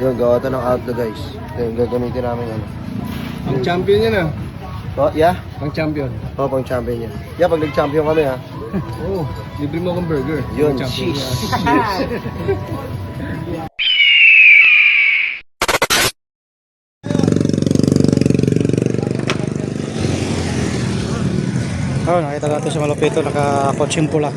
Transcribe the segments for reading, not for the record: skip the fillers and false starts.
Yun, gawa ito ng outlaw guys. Ito yung gagamitin namin ano. Ang champion yan ah. Oh, yeah? Pang champion. Oo, pang champion yan. Yeah, pag nag-champion kami ha. Oo. Libre mo akong burger. Yun, Pang champion sheesh. Oh, nakita natin sa malupito, naka-coaching pula.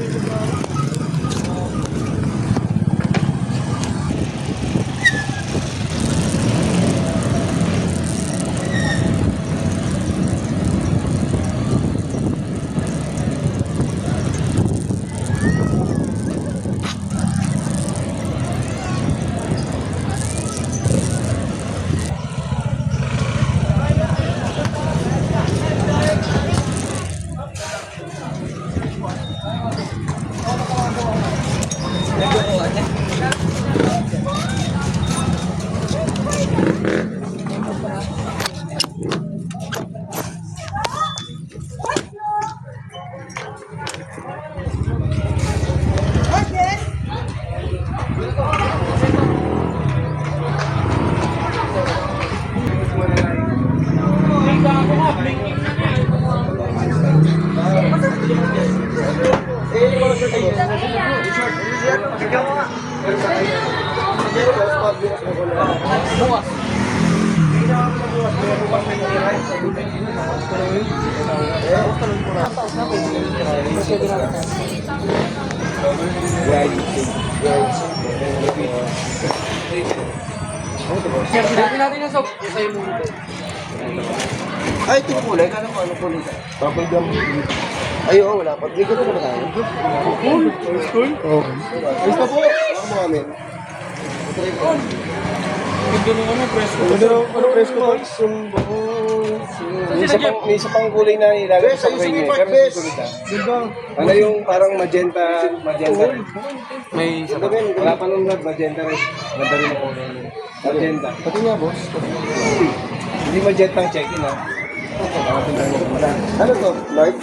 natin yung soap. Sa'yo mo ito. Ay, ito yung kulay. Kala ko ano kulay ka? Purple gum. Ay, oo, wala pa. Ligo ko na ba tayo? School? Oo. Ayos na po. Ako mo kami. Ganda nung ano, presko. Ano presko ba? May isa pang kulay na ilagay sa kanya. Pero susunod na. Ganda. Ano yung parang magenta rin. May Ito din, wala pa nung magenta rin. Ganda rin ako. Magenta. Pati nga, boss. Hindi magenta ang check-in, ha? Ano to? Large?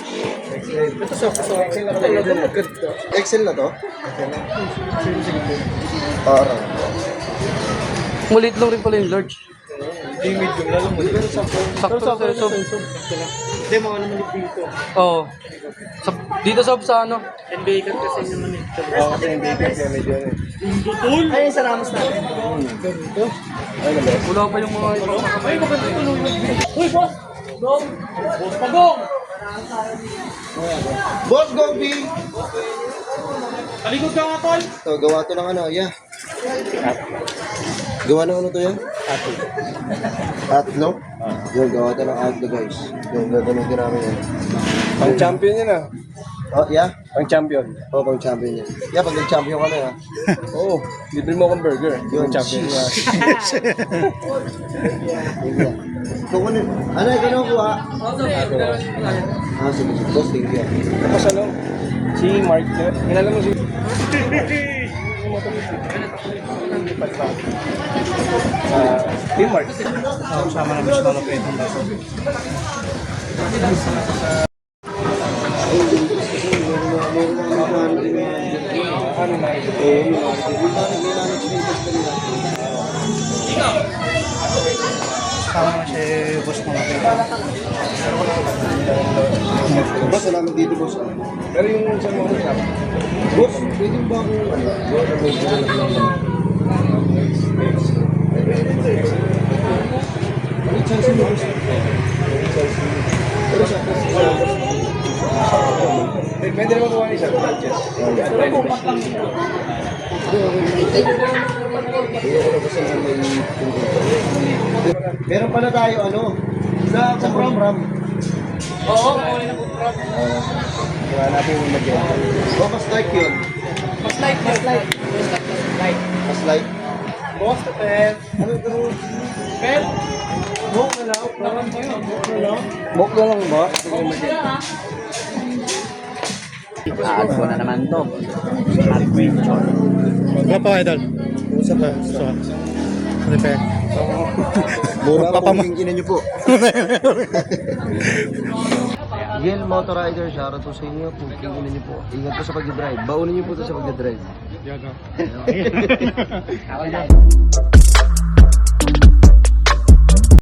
Excel. Ito sa Excel na talaga dyan. Excel na to? Parang. Mulit lang rin pala yung large. Yung medium, lalo mo. Sakto sa sob. Hindi, mga naman dito. Oo. Dito sob sa ano? NBA cut kasi naman eh. Oo, kasi hindi kasi medyo ano. Ay, sa Ramos natin. Ano ba? Wala pa yung mga ibang Ay, maganda ito nung Uy, boss! Dong! Boss Pagong! Boss Gobi! Talikod ka nga, tol! Ito, gawa to ng ano, yeah. Gawa ng ano to yan? Atlo? Yun, gawa to ng atlo guys. Yung gagamitin namin yan. Pang champion yan ah. Oh, yeah? Pang champion. Oo, pang champion yan. Yeah, pag nag-champion kami ha. Oo, libre mo akong burger. Yun, Pang champion yan. Kukunin. Ano, ikaw kuha? Ah, sige, sige. Boss, thank you. Tapos ano, si Mark, kilala mo si... Team Mark. Sama namin sa malupito. Ano na ito? Sama na si boss mo natin. Boss, salamat dito, boss. Pero yung sa mga shop, Boss, pwede ba ako... Ano chance mo, boss? Pero sa pwede naman kuha ni Sir Sanchez. Meron pala tayo, ano? Sa program. Oo, kukunin na po. Kaya natin yung magenta. O, mas like yun. Mas light. Mas like. Boss, Pep. Ano ito? Pep. Bok na lang. Bok na lang. Bok na lang, boss. Add ko na naman to. Adventure. Wala pa idol. Usap na. Ano pa? Mura pa pamang ina nyo po. Gil Motor Rider, shoutout po sa inyo. Puking ina nyo po. Ingat po sa pag-drive. Baunin nyo po ito sa pag-drive. Yan o.